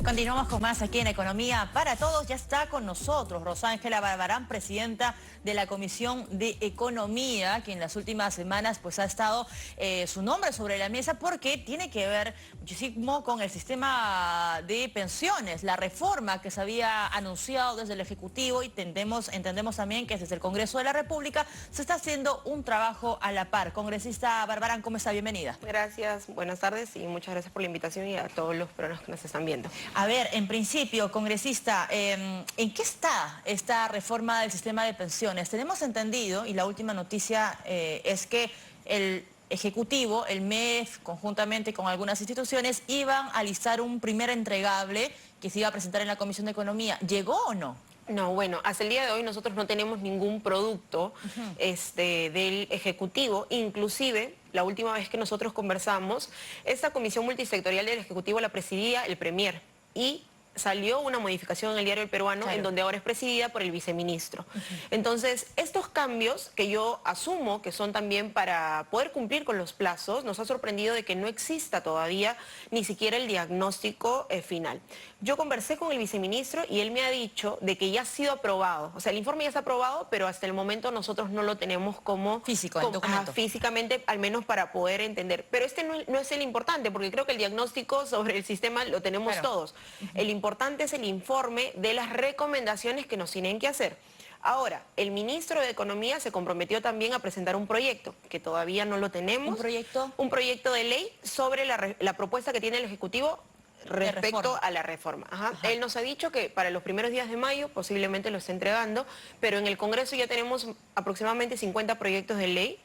Continuamos con más aquí en Economía para Todos. Ya está con nosotros Rosángela Barbarán, presidenta de la Comisión de Economía, que en las últimas semanas pues ha estado su nombre sobre la mesa porque tiene que ver muchísimo con el sistema de pensiones, la reforma que se había anunciado desde el Ejecutivo, y entendemos también que desde el Congreso de la República se está haciendo un trabajo a la par. Congresista Barbarán, ¿cómo está? Bienvenida. Gracias, buenas tardes y muchas gracias por la invitación y a todos los peruanos que nos están viendo. A ver, en principio, congresista, ¿en qué está esta reforma del sistema de pensiones? Tenemos entendido, y la última noticia es que el Ejecutivo, el MEF, conjuntamente con algunas instituciones, iban a listar un primer entregable que se iba a presentar en la Comisión de Economía. ¿Llegó o no? No, bueno, hasta el día de hoy nosotros no tenemos ningún producto del Ejecutivo. Inclusive, la última vez que nosotros conversamos, esta comisión multisectorial del Ejecutivo la presidía el Premier y salió una modificación en el diario El Peruano, claro, en donde ahora es presidida por el viceministro. Entonces, estos cambios que yo asumo que son también para poder cumplir con los plazos, nos ha sorprendido de que no exista todavía ni siquiera el diagnóstico final. Yo conversé con el viceministro y él me ha dicho de que ya ha sido aprobado. O sea, el informe ya está aprobado, pero hasta el momento nosotros no lo tenemos como físico, el documento. Físicamente, al menos para poder entender. Pero este no es el importante, porque creo que el diagnóstico sobre el sistema lo tenemos, claro, todos. El importante es el informe de las recomendaciones que nos tienen que hacer. Ahora, el ministro de Economía se comprometió también a presentar un proyecto, que todavía no lo tenemos. ¿Un proyecto? Un proyecto de ley sobre la propuesta que tiene el Ejecutivo respecto a la reforma. Él nos ha dicho que para los primeros días de mayo posiblemente lo esté entregando, pero en el Congreso ya tenemos aproximadamente 50 proyectos de ley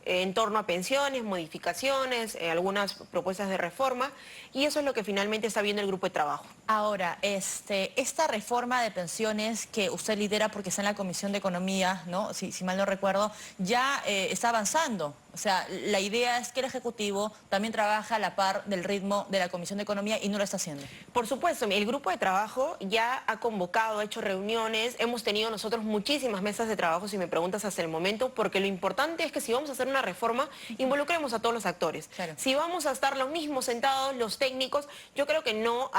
en torno a pensiones, modificaciones, algunas propuestas de reforma, y eso es lo que finalmente está viendo el grupo de trabajo. Ahora, esta reforma de pensiones que usted lidera porque está en la Comisión de Economía, ¿no? Si mal no recuerdo, ya está avanzando. O sea, la idea es que el Ejecutivo también trabaja a la par del ritmo de la Comisión de Economía y no lo está haciendo. Por supuesto, el grupo de trabajo ya ha convocado, ha hecho reuniones, hemos tenido nosotros muchísimas mesas de trabajo, si me preguntas hasta el momento, porque lo importante es que si vamos a hacer una reforma, involucremos a todos los actores. Claro. Si vamos a estar los mismos sentados, los técnicos, yo creo que no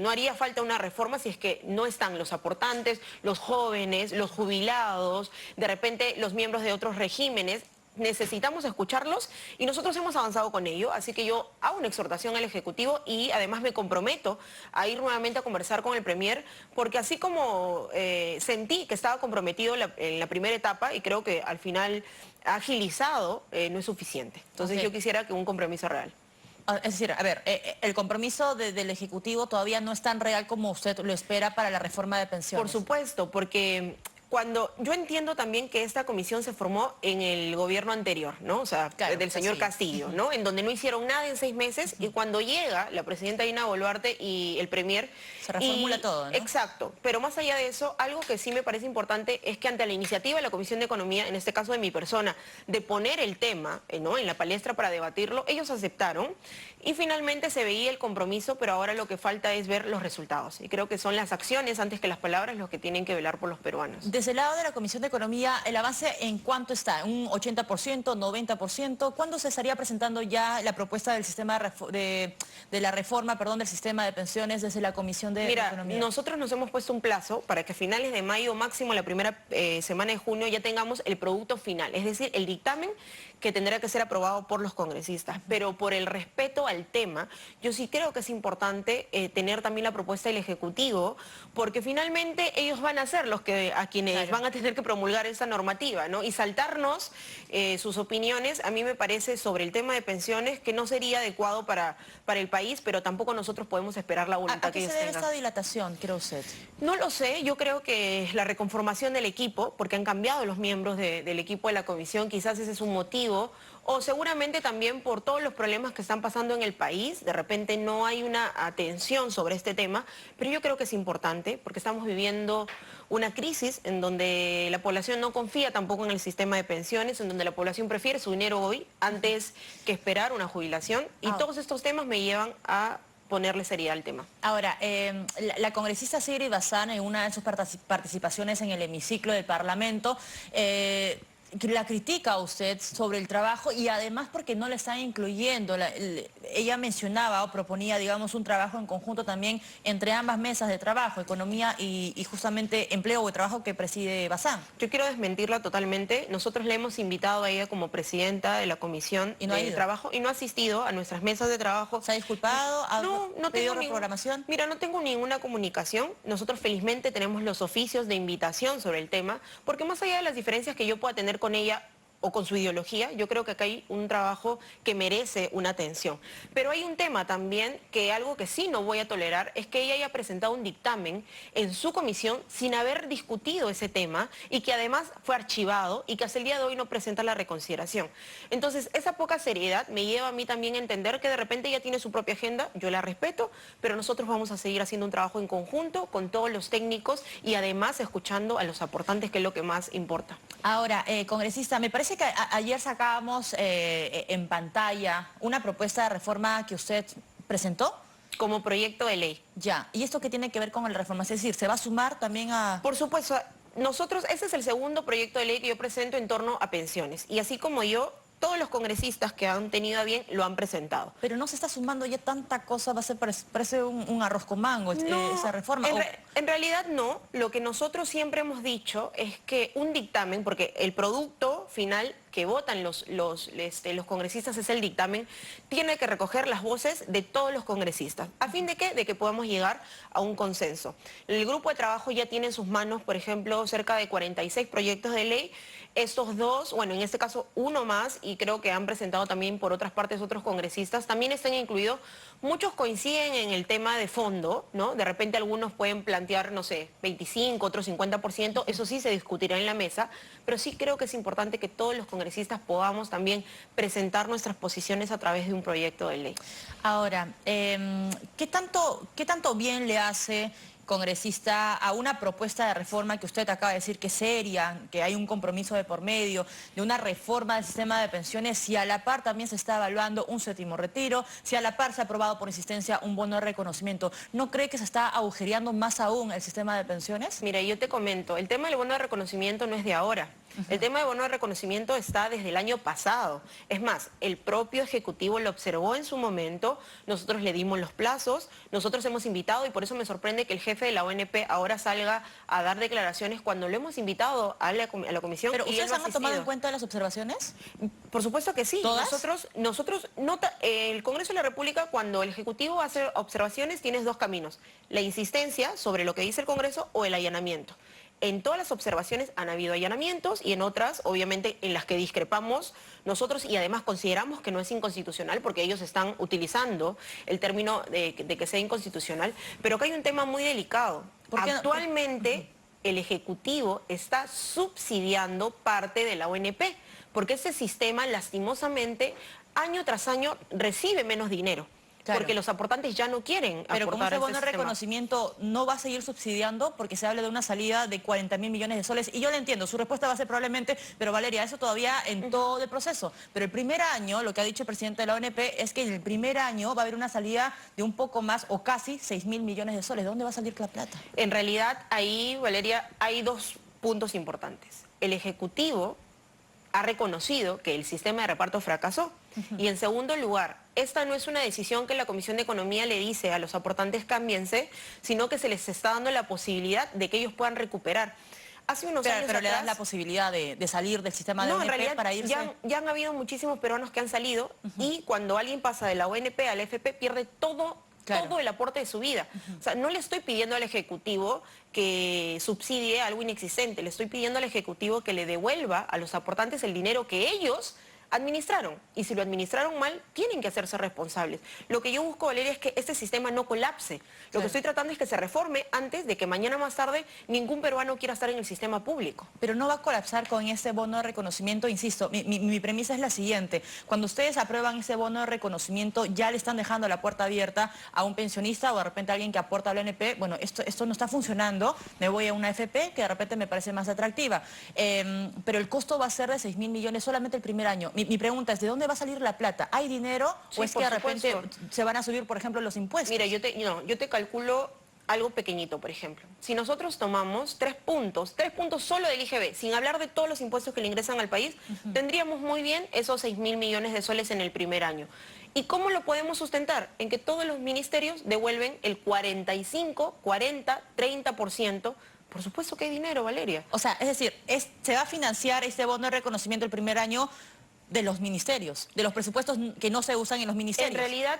haría falta una reforma si es que no están los aportantes, los jóvenes, los jubilados, de repente los miembros de otros regímenes. Necesitamos escucharlos y nosotros hemos avanzado con ello, así que yo hago una exhortación al Ejecutivo y además me comprometo a ir nuevamente a conversar con el Premier, porque así como sentí que estaba comprometido en la primera etapa y creo que al final ha agilizado, no es suficiente. Entonces yo quisiera que un compromiso real. Es decir, a ver, el compromiso del Ejecutivo todavía no es tan real como usted lo espera para la reforma de pensiones. Por supuesto, porque yo entiendo también que esta comisión se formó en el gobierno anterior, ¿no? O sea, claro, del señor Castillo, ¿no? En donde no hicieron nada en 6 meses y cuando llega la presidenta Dina Boluarte y el Premier... Se reformula todo, ¿no? Exacto, pero más allá de eso, algo que sí me parece importante es que ante la iniciativa de la Comisión de Economía, en este caso de mi persona, de poner el tema, ¿no?, en la palestra para debatirlo, ellos aceptaron y finalmente se veía el compromiso, pero ahora lo que falta es ver los resultados. Y creo que son las acciones antes que las palabras los que tienen que velar por los peruanos. Desde el lado de la Comisión de Economía, ¿el avance en cuánto está? ¿Un 80%, 90%? ¿Cuándo se estaría presentando ya la propuesta del sistema de la reforma, del sistema de pensiones desde la Comisión de Economía? Nosotros nos hemos puesto un plazo para que a finales de mayo, máximo la primera semana de junio, ya tengamos el producto final, es decir, el dictamen que tendrá que ser aprobado por los congresistas. Pero por el respeto al tema, yo sí creo que es importante tener también la propuesta del Ejecutivo, porque finalmente ellos van a ser a quienes van a tener que promulgar esa normativa, ¿no? Y saltarnos sus opiniones, a mí me parece, sobre el tema de pensiones, que no sería adecuado para el país, pero tampoco nosotros podemos esperar la voluntad que ellos tengan. ¿A qué se debe esta dilatación, cree usted? No lo sé, yo creo que la reconformación del equipo, porque han cambiado los miembros del equipo de la comisión, quizás ese es un motivo, o seguramente también por todos los problemas que están pasando en el país, de repente no hay una atención sobre este tema, pero yo creo que es importante porque estamos viviendo una crisis en donde la población no confía tampoco en el sistema de pensiones, en donde la población prefiere su dinero hoy antes que esperar una jubilación, y todos estos temas me llevan a ponerle seriedad al tema. Ahora, la congresista Sigrid Bazán, en una de sus participaciones en el hemiciclo del Parlamento, la critica a usted sobre el trabajo y además porque no le están incluyendo ella mencionaba o proponía, digamos, un trabajo en conjunto también entre ambas mesas de trabajo, economía y justamente empleo o trabajo que preside Bazán. Yo quiero desmentirla totalmente. Nosotros le hemos invitado a ella como presidenta de la Comisión ¿Y no ha de ido? Trabajo y no ha asistido a nuestras mesas de trabajo. ¿Se ha disculpado? ¿Ha No pedido tengo reprogramación? Mira, no tengo ninguna comunicación. Nosotros felizmente tenemos los oficios de invitación sobre el tema, porque más allá de las diferencias que yo pueda tener con ella o con su ideología, yo creo que acá hay un trabajo que merece una atención. Pero hay un tema también que algo que sí no voy a tolerar es que ella haya presentado un dictamen en su comisión sin haber discutido ese tema y que además fue archivado y que hasta el día de hoy no presenta la reconsideración. Entonces, esa poca seriedad me lleva a mí también a entender que de repente ella tiene su propia agenda, yo la respeto, pero nosotros vamos a seguir haciendo un trabajo en conjunto con todos los técnicos y además escuchando a los aportantes, que es lo que más importa. Ahora, congresista, me parece que ayer sacábamos en pantalla una propuesta de reforma que usted presentó. Como proyecto de ley. Ya, ¿y esto qué tiene que ver con el reforma? Es decir, ¿se va a sumar también a...? Por supuesto, nosotros, ese es el segundo proyecto de ley que yo presento en torno a pensiones. Y así como yo, todos los congresistas que han tenido a bien lo han presentado. Pero no se está sumando ya tanta cosa, va a ser, parece un arroz con mango esa reforma. En realidad no. Lo que nosotros siempre hemos dicho es que un dictamen, porque el producto final que votan los congresistas es el dictamen, tiene que recoger las voces de todos los congresistas. ¿A fin de qué? De que podamos llegar a un consenso. El grupo de trabajo ya tiene en sus manos, por ejemplo, cerca de 46 proyectos de ley. Estos dos, bueno, en este caso uno más, y creo que han presentado también por otras partes otros congresistas, también están incluidos. Muchos coinciden en el tema de fondo, ¿no? De repente algunos pueden plantear, no sé, 25, otros 50%, eso sí se discutirá en la mesa, pero sí creo que es importante que todos los congresistas podamos también presentar nuestras posiciones a través de un proyecto de ley. Ahora, ¿qué tanto bien le hace, congresista, a una propuesta de reforma que usted acaba de decir que es seria, que hay un compromiso de por medio, de una reforma del sistema de pensiones, si a la par también se está evaluando un séptimo retiro, si a la par se ha aprobado por insistencia un bono de reconocimiento? ¿No cree que se está agujereando más aún el sistema de pensiones? Mira, yo te comento, el tema del bono de reconocimiento no es de ahora. El tema de bono de reconocimiento está desde el año pasado. Es más, el propio Ejecutivo lo observó en su momento, nosotros le dimos los plazos, nosotros hemos invitado, y por eso me sorprende que el jefe de la ONP ahora salga a dar declaraciones cuando lo hemos invitado a la comisión. ¿Pero ustedes han tomado en cuenta las observaciones? Por supuesto que sí. ¿Todas? El Congreso de la República, cuando el Ejecutivo hace observaciones, tienes dos caminos: la insistencia sobre lo que dice el Congreso o el allanamiento. En todas las observaciones han habido allanamientos y en otras, obviamente, en las que discrepamos nosotros y además consideramos que no es inconstitucional porque ellos están utilizando el término de que sea inconstitucional. Pero acá hay un tema muy delicado. Actualmente el Ejecutivo está subsidiando parte de la ONP porque ese sistema, lastimosamente, año tras año recibe menos dinero. Claro. Porque los aportantes ya no quieren aportar. Pero como este bono de reconocimiento no va a seguir subsidiando porque se habla de una salida de 40.000 millones de soles. Y yo le entiendo, su respuesta va a ser probablemente, pero Valeria, eso todavía en todo el proceso. Pero el primer año, lo que ha dicho el presidente de la ONP, es que en el primer año va a haber una salida de un poco más o casi 6.000 millones de soles. ¿De dónde va a salir la plata? En realidad, ahí, Valeria, hay dos puntos importantes. El Ejecutivo ha reconocido que el sistema de reparto fracasó. Y en segundo lugar, esta no es una decisión que la Comisión de Economía le dice a los aportantes cámbiense, sino que se les está dando la posibilidad de que ellos puedan recuperar. Hace unos años pero atrás, le dan la posibilidad de salir del sistema de ONP, en realidad, para irse. Ya han habido muchísimos peruanos que han salido y cuando alguien pasa de la ONP a la FP pierde todo el aporte de su vida. O sea, no le estoy pidiendo al Ejecutivo que subsidie algo inexistente, le estoy pidiendo al Ejecutivo que le devuelva a los aportantes el dinero que ellos administraron. Y si lo administraron mal, tienen que hacerse responsables. Lo que yo busco, Valeria, es que este sistema no colapse. Lo que estoy tratando es que se reforme antes de que mañana más tarde ningún peruano quiera estar en el sistema público. Pero no va a colapsar con ese bono de reconocimiento, insisto. Mi premisa es la siguiente. Cuando ustedes aprueban ese bono de reconocimiento, ya le están dejando la puerta abierta a un pensionista o de repente a alguien que aporta a la ONP. Bueno, esto no está funcionando, me voy a una AFP que de repente me parece más atractiva. Pero el costo va a ser de 6.000 millones solamente el primer año. Mi pregunta es, ¿de dónde va a salir la plata? ¿Hay dinero o es que de repente se van a subir, por ejemplo, los impuestos? Mira, yo te calculo algo pequeñito, por ejemplo. Si nosotros tomamos 3 puntos solo del IGB, sin hablar de todos los impuestos que le ingresan al país, tendríamos muy bien esos 6.000 millones de soles en el primer año. ¿Y cómo lo podemos sustentar? En que todos los ministerios devuelven el 45, 40, 30%. Por supuesto que hay dinero, Valeria. O sea, es decir, se va a financiar este bono de reconocimiento el primer año de los ministerios, de los presupuestos que no se usan en los ministerios.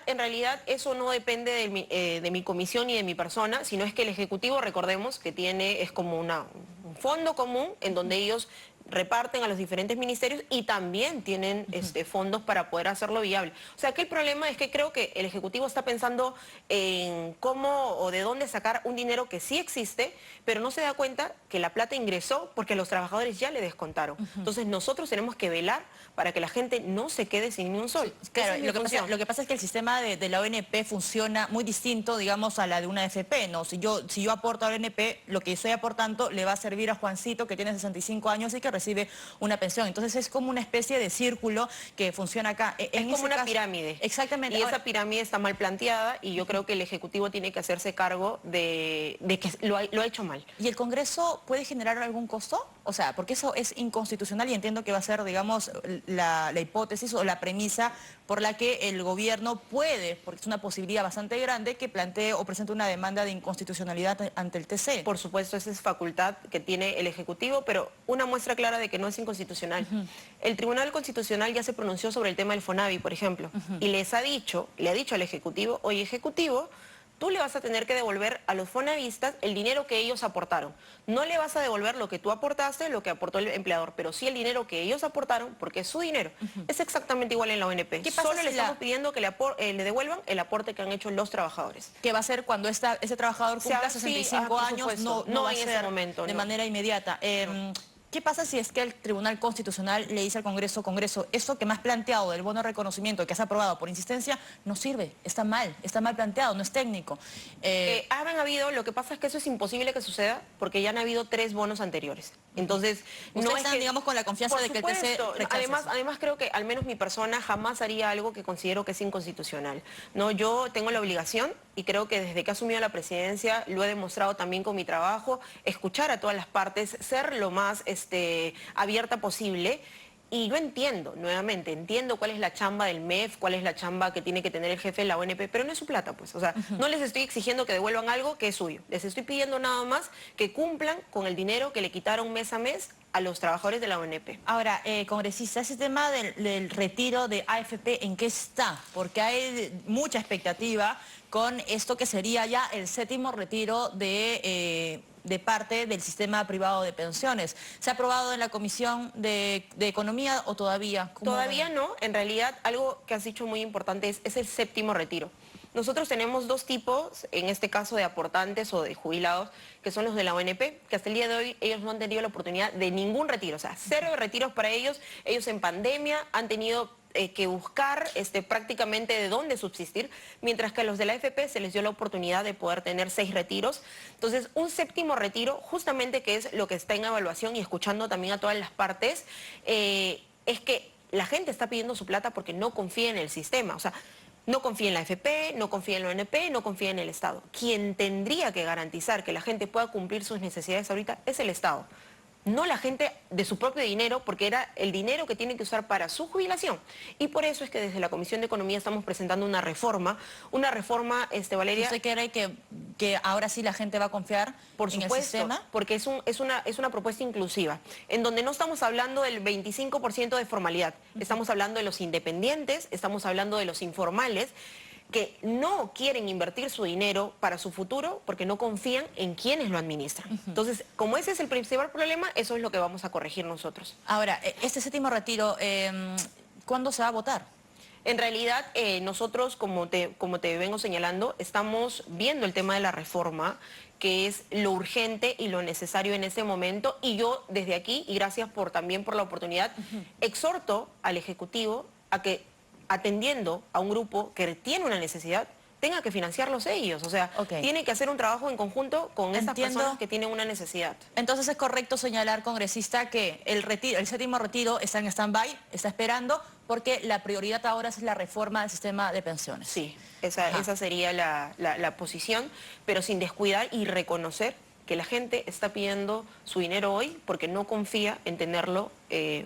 En realidad eso no depende de mi comisión ni de mi persona, sino es que el Ejecutivo, recordemos, que es como un fondo común en donde ellos reparten a los diferentes ministerios y también tienen fondos para poder hacerlo viable. O sea, que el problema es que creo que el Ejecutivo está pensando en cómo o de dónde sacar un dinero que sí existe, pero no se da cuenta que la plata ingresó porque los trabajadores ya le descontaron. Entonces nosotros tenemos que velar para que la gente no se quede sin ni un sol. Sí, claro, lo que pasa es que el sistema de la ONP funciona muy distinto, digamos, a la de una AFP, ¿no? Si yo aporto a la ONP, lo que estoy aportando le va a servir a Juancito, que tiene 65 años y que recibe una pensión. Entonces es como una especie de círculo que funciona acá. Es como una pirámide. Exactamente. Y esa pirámide está mal planteada y yo creo que el Ejecutivo tiene que hacerse cargo de que lo ha hecho mal. ¿Y el Congreso puede generar algún costo? O sea, porque eso es inconstitucional y entiendo que va a ser, digamos, la hipótesis o la premisa por la que el gobierno puede, porque es una posibilidad bastante grande, que plantee o presente una demanda de inconstitucionalidad ante el TC. Por supuesto, esa es facultad que tiene el Ejecutivo, pero una muestra clara de que no es inconstitucional. El Tribunal Constitucional ya se pronunció sobre el tema del FONAVI, por ejemplo, y le ha dicho al Ejecutivo, oye, Ejecutivo, tú le vas a tener que devolver a los fonavistas el dinero que ellos aportaron. No le vas a devolver lo que tú aportaste, lo que aportó el empleador, pero sí el dinero que ellos aportaron, porque es su dinero. Es exactamente igual en la ONP. ¿Qué pasa? Solo le estamos pidiendo que le devuelvan el aporte que han hecho los trabajadores. ¿Qué va a ser cuando ese trabajador cumpla 65 años? No va a en ser ese momento, de manera inmediata. ¿Qué pasa si es que el Tribunal Constitucional le dice al Congreso, eso que me has planteado del bono de reconocimiento que has aprobado por insistencia, no sirve, está mal planteado, no es técnico? Lo que pasa es que eso es imposible que suceda porque ya han habido 3 bonos anteriores. Entonces, ustedes están, digamos, con la confianza de que el TC rechace. Además creo que al menos mi persona jamás haría algo que considero que es inconstitucional. No, yo tengo la obligación y creo que desde que he asumido la presidencia lo he demostrado también con mi trabajo, escuchar a todas las partes, ser lo más abierta posible. Y yo entiendo cuál es la chamba del MEF, cuál es la chamba que tiene que tener el jefe de la ONP, pero no es su plata, pues. O sea, no les estoy exigiendo que devuelvan algo que es suyo. Les estoy pidiendo nada más que cumplan con el dinero que le quitaron mes a mes a los trabajadores de la ONP. Ahora, congresista, ese tema del retiro de AFP, ¿en qué está? Porque hay mucha expectativa con esto que sería ya el 7º retiro de parte del sistema privado de pensiones. ¿Se ha aprobado en la Comisión de Economía o todavía? Todavía no. En realidad, algo que has dicho muy importante es el 7º retiro. Nosotros tenemos 2 tipos, en este caso de aportantes o de jubilados, que son los de la ONP, que hasta el día de hoy ellos no han tenido la oportunidad de ningún retiro, o sea, 0 retiros para ellos. Ellos en pandemia han tenido que buscar prácticamente de dónde subsistir, mientras que a los de la AFP se les dio la oportunidad de poder tener 6 retiros. Entonces, un 7º retiro, justamente que es lo que está en evaluación y escuchando también a todas las partes, es que la gente está pidiendo su plata porque no confía en el sistema. O sea, no confía en la AFP, no confía en la ONP, no confía en el Estado. Quien tendría que garantizar que la gente pueda cumplir sus necesidades ahorita es el Estado. No la gente de su propio dinero, porque era el dinero que tiene que usar para su jubilación. Y por eso es que desde la Comisión de Economía estamos presentando una reforma, Valeria. ¿Usted cree que ahora sí la gente va a confiar en el sistema? Porque es una propuesta inclusiva, en donde no estamos hablando del 25% de formalidad, estamos hablando de los independientes, estamos hablando de los informales, que no quieren invertir su dinero para su futuro porque no confían en quienes lo administran. Entonces, como ese es el principal problema, eso es lo que vamos a corregir nosotros. Ahora, este 7º retiro, ¿cuándo se va a votar? En realidad, nosotros, como te vengo señalando, estamos viendo el tema de la reforma, que es lo urgente y lo necesario en este momento. Y yo, desde aquí, y gracias también por la oportunidad, exhorto al Ejecutivo a que, atendiendo a un grupo que tiene una necesidad, tenga que financiarlos ellos. O sea, tiene que hacer un trabajo en conjunto con estas personas que tienen una necesidad. Entonces es correcto señalar, congresista, que el 7º retiro está en stand-by, está esperando, porque la prioridad ahora es la reforma del sistema de pensiones. Sí, esa sería la posición, pero sin descuidar y reconocer que la gente está pidiendo su dinero hoy porque no confía en tenerlo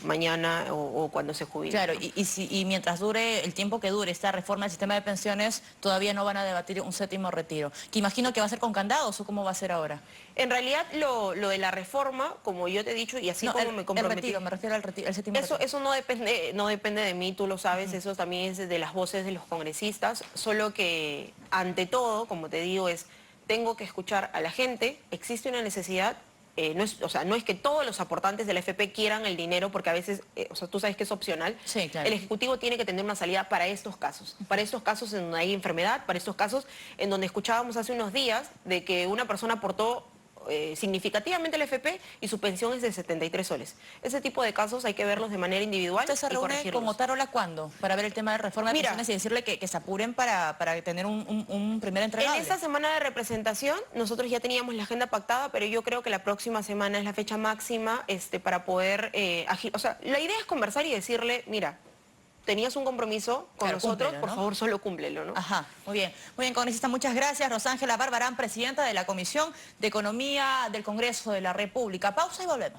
mañana o cuando se jubile. Claro, ¿no? y mientras dure el tiempo que dure esta reforma del sistema de pensiones, todavía no van a debatir un séptimo retiro. Que imagino que va a ser con candados, ¿o cómo va a ser ahora? En realidad, lo de la reforma, como yo te he dicho, y así No, como me comprometí... el retiro, me refiero al séptimo retiro. Eso no depende de mí, tú lo sabes, eso también es de las voces de los congresistas, solo que ante todo, como te digo, tengo que escuchar a la gente, existe una necesidad, no es que todos los aportantes de la AFP quieran el dinero, porque a veces, tú sabes que es opcional. Sí, claro. El Ejecutivo tiene que tener una salida para estos casos en donde hay enfermedad, para estos casos en donde escuchábamos hace unos días de que una persona aportó significativamente la AFP y su pensión es de 73 soles. Ese tipo de casos hay que verlos de manera individual. ¿Usted se y reúne corregirlos. con Otárola cuándo? Para ver el tema de reforma de Mira, pensiones y decirle que se apuren para tener un primer entregable. En esta semana de representación, nosotros ya teníamos la agenda pactada, pero yo creo que la próxima semana es la fecha máxima para poder la idea es conversar y decirle, mira, tenías un compromiso con nosotros, cúmplelo, por ¿no? favor, solo cúmplelo, ¿no? Ajá, muy bien, congresista, muchas gracias. Rosángela Barbarán, presidenta de la Comisión de Economía del Congreso de la República. Pausa y volvemos.